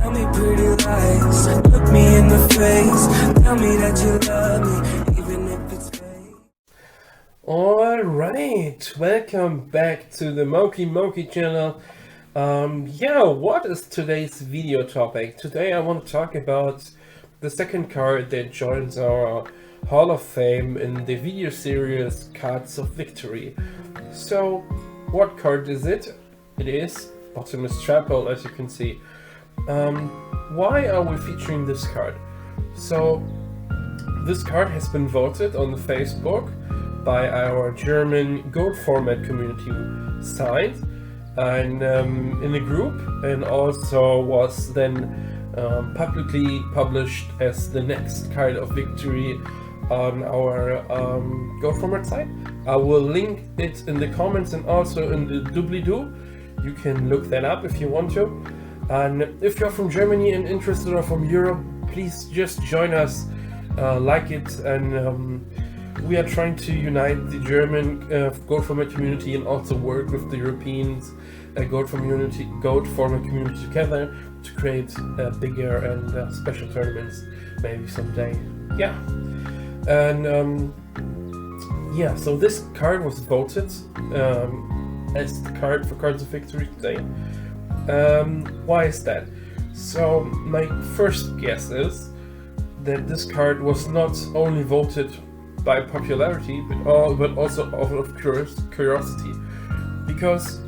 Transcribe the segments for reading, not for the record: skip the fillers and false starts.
Tell me pretty lies, look me in the face, tell me that you love me, even if it's fake. Alright, welcome back to the Mokey channel. What is today's video topic? Today I want to talk about the second card that joins our Hall of Fame in the video series Cards of Victory. So, what card is it? It is Bottomless Traphole, as you can see. Why are we featuring this card? So, this card has been voted on the Facebook by our German Gold format community site and in a group, and also was then publicly published as the next card of victory on our Gold format site. I will link it in the comments and also in the doobly-doo. You can look that up if you want to. And if you're from Germany and interested, or from Europe, please just join us, like it, and we are trying to unite the German Gold format community and also work with the European Gold format community together to create bigger and special tournaments maybe someday. Yeah, and so this card was voted as the card for Cards of Victory today. Why is that? So my first guess is that this card was not only voted by popularity, but also out of curiosity, because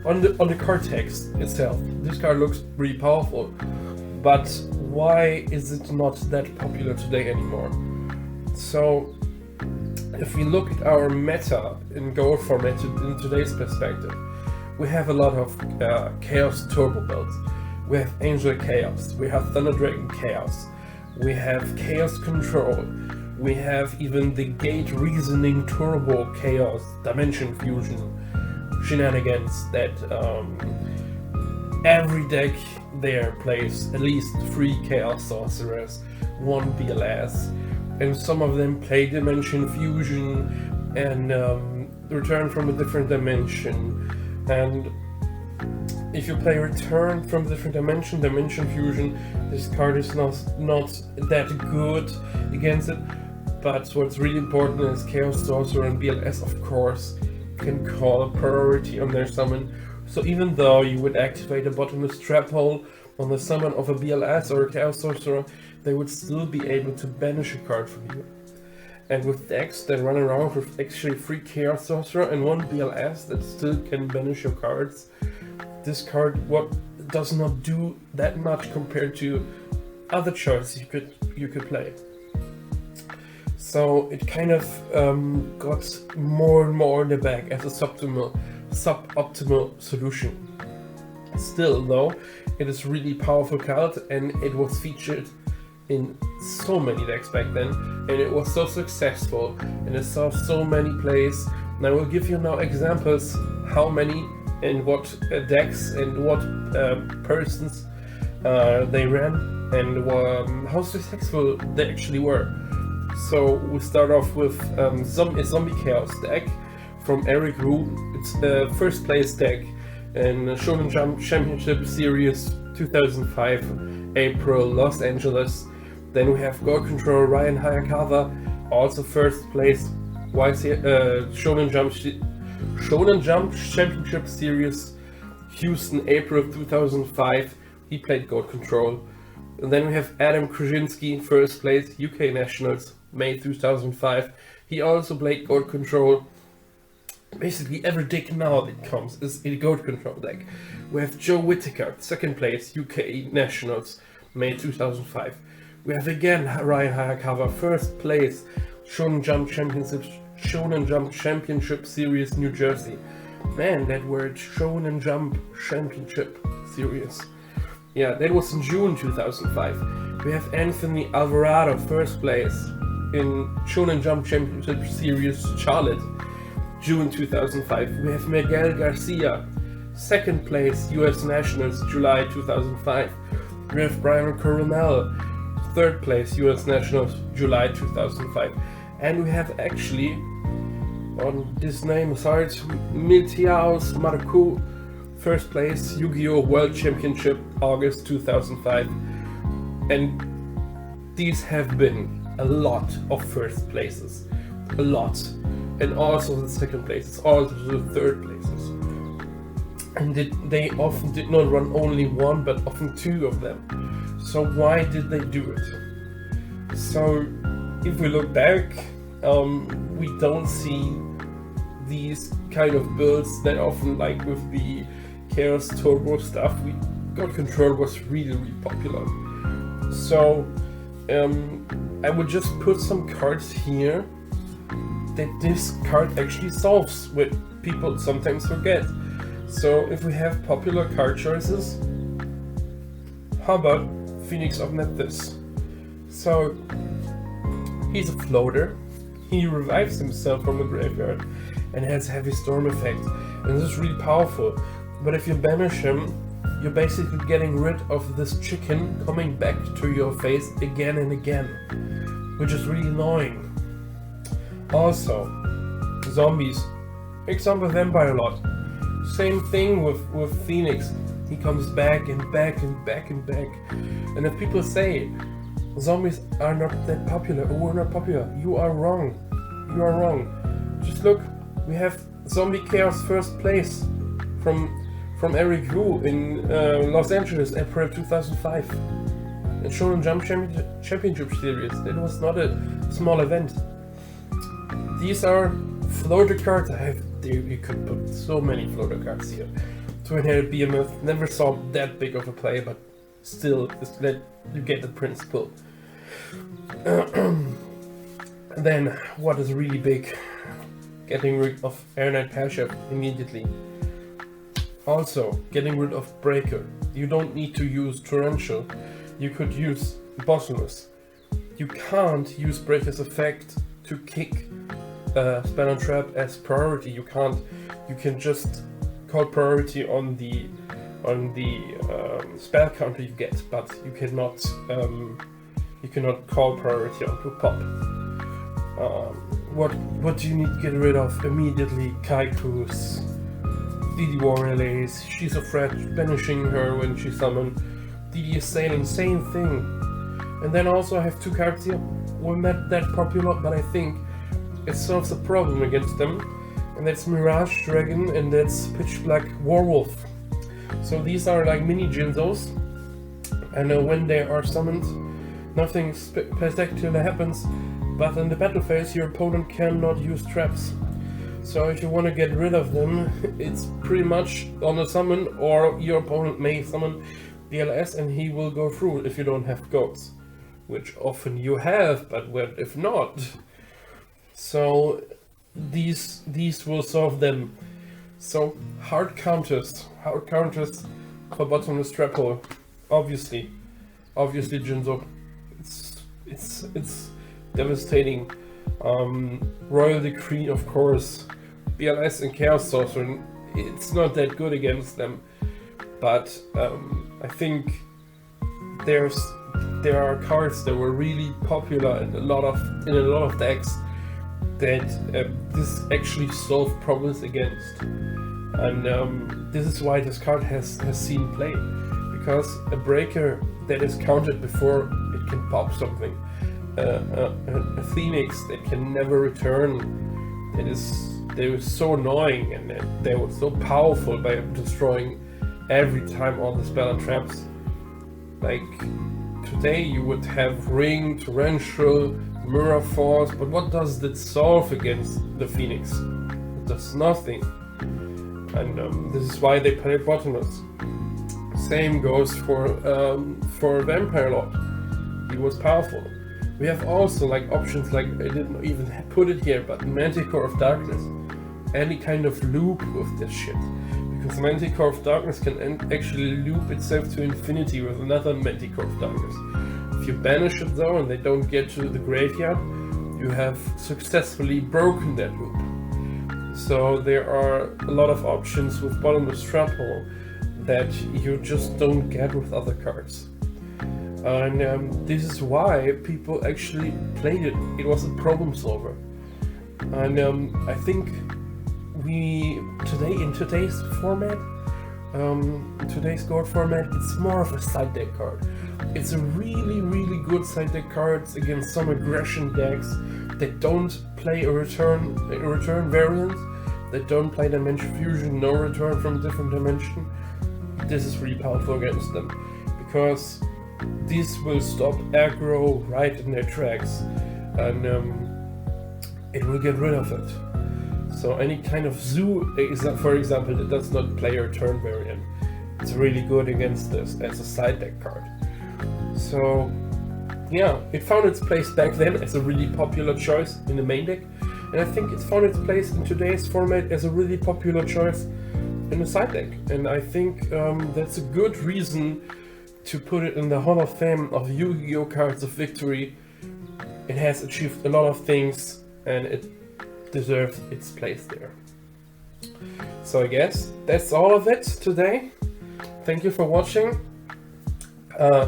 on the card text itself, this card looks really powerful. But why is it not that popular today anymore? So, if we look at our meta in Gold format in today's perspective, we have a lot of Chaos Turbo builds. We have Angel Chaos, we have Thunder Dragon Chaos, we have Chaos Control, we have even the Gate Reasoning Turbo Chaos Dimension Fusion shenanigans that every deck there plays at least 3 Chaos Sorcerers, 1 BLS, and some of them play Dimension Fusion and Return from a Different Dimension. And if you play Return from a Different Dimension, Dimension Fusion, this card is not that good against it. But what's really important is Chaos Sorcerer and BLS, of course, can call priority on their summon. So even though you would activate a Bottomless Traphole on the summon of a BLS or a Chaos Sorcerer, they would still be able to banish a card from you. And with decks that run around with actually 3 Chaos Sorcerer and 1 BLS that still can banish your cards, this card does not do that much compared to other choices you could play. So it kind of got more and more in the bag as a suboptimal solution. Still though, it is really powerful card, and it was featured in so many decks back then, and it was so successful, and it saw so many plays. And I will give you now examples how many and what decks and what persons they ran, and how successful they actually were. So we start off with a Zombie Chaos deck from Eric Wu. It's the first place deck in Shonen Jump Championship Series 2005, April, Los Angeles. Then we have Gold Control Ryan Hayakawa, also first place Shonen Jump Championship Series Houston, April 2005. He played Gold Control. And then we have Adam Krasinski, first place UK Nationals, May 2005. He also played Gold Control. Basically every deck now that comes is a Gold Control deck. We have Joe Whittaker, second place UK Nationals, May 2005. We have again Ryan Hayakawa, first place Shonen Jump Championship Series New Jersey. Man, that word, Shonen Jump Championship Series. Yeah, that was in June 2005. We have Anthony Alvarado, first place in Shonen Jump Championship Series Charlotte, June 2005. We have Miguel Garcia, second place US Nationals, July 2005. We have Brian Coronel, third place US Nationals, July 2005. And we have actually, on this name, sorry, Miltiaos Marcu, First place, Yu-Gi-Oh! World Championship, August 2005. And these have been a lot of first places. A lot. And also the second places, also the third places. And they often did not run only one, but often two of them. So why did they do it? So if we look back, we don't see these kind of builds that often, like with the Chaos Turbo stuff. God Control was really, really popular. So I would just put some cards here that this card actually solves, what people sometimes forget. So if we have popular card choices, how about Phoenix of Nephthys? So he's a floater, he revives himself from the graveyard and has heavy storm effect, and this is really powerful. But if you banish him, you're basically getting rid of this chicken coming back to your face again and again, which is really annoying. Also, zombies. Example, vampire lot. Same thing with Phoenix. He comes back and back and back and back. And if people say zombies are not that popular, or we're not popular, you are wrong. You are wrong. Just look, we have Zombie Chaos first place from Eric Wu in Los Angeles, April 2005. And Shonen Jump Championship Series. That was not a small event. These are floater cards. You could put so many floater cards here. Twin-headed Behemoth, never saw that big of a play, but still, you get the principle. Then, what is really big? Getting rid of Air Knight Pasha immediately. Also, getting rid of Breaker. You don't need to use Torrential. You could use Bottomless. You can't use Breaker's effect to kick Spell and Trap as priority. You can't. You can just call priority on the spell counter you get, but you cannot call priority onto pop. What do you need to get rid of immediately? Kaiku's, DD Warrior Lace, she's a threat, banishing her when she summoned. DD Assailant, same thing. And then also I have two cards here, we're not that popular, but I think it solves a problem against them. And that's Mirage Dragon and that's Pitch Black Werewolf. So these are like mini Jinzos, and when they are summoned, nothing spectacular happens, but in the battle phase your opponent cannot use traps. So if you want to get rid of them, it's pretty much on a summon, or your opponent may summon the LS and he will go through if you don't have goats, which often you have, but what if not? So these will solve them. So hard counters for Bottomless Traphole. Obviously Jinzo. It's devastating. Royal Decree, of course. BLS and Chaos Sorcerer. It's not that good against them, but I think there are cards that were really popular in a lot of decks that this actually solved problems against, and this is why this card has seen play, because a breaker that is counted before it can pop something, a Phoenix that can never return, they were so annoying, and they were so powerful by destroying every time all the spell and traps. Like today you would have Ring, Torrential, Mirror Force, but what does that solve against the Phoenix? It does nothing. And this is why they play Bottomless. Same goes for Vampire Lord. He was powerful. We have also like options like, I didn't even put it here, but Manticore of Darkness. Any kind of loop with this shit. Because Manticore of Darkness can actually loop itself to infinity with another Manticore of Darkness. If you banish it though and they don't get to the graveyard, you have successfully broken that loop. So there are a lot of options with Bottomless Traphole that you just don't get with other cards. And this is why people actually played it. It was a problem solver. And I think in today's format, today's gold format, it's more of a side deck card. It's a really good side deck card against some aggression decks that don't play a return variant, that don't play Dimension Fusion, no return from different dimension. This is really powerful against them, because these will stop aggro right in their tracks, and it will get rid of it. So any kind of zoo, for example, that does not play a turn variant, it's really good against this as a side deck card. So yeah, it found its place back then as a really popular choice in the main deck, and I think it's found its place in today's format as a really popular choice in the side deck. And I think that's a good reason to put it in the Hall of Fame of Yu-Gi-Oh! Cards of Victory. It has achieved a lot of things, and it deserves its place there. So I guess that's all of it today. Thank you for watching.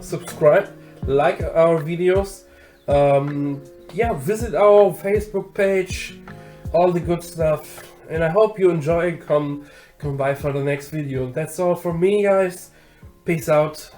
Subscribe, like our videos, yeah, visit our Facebook page, all the good stuff, and I hope you enjoy. Come by for the next video. That's all from me, guys. Peace out.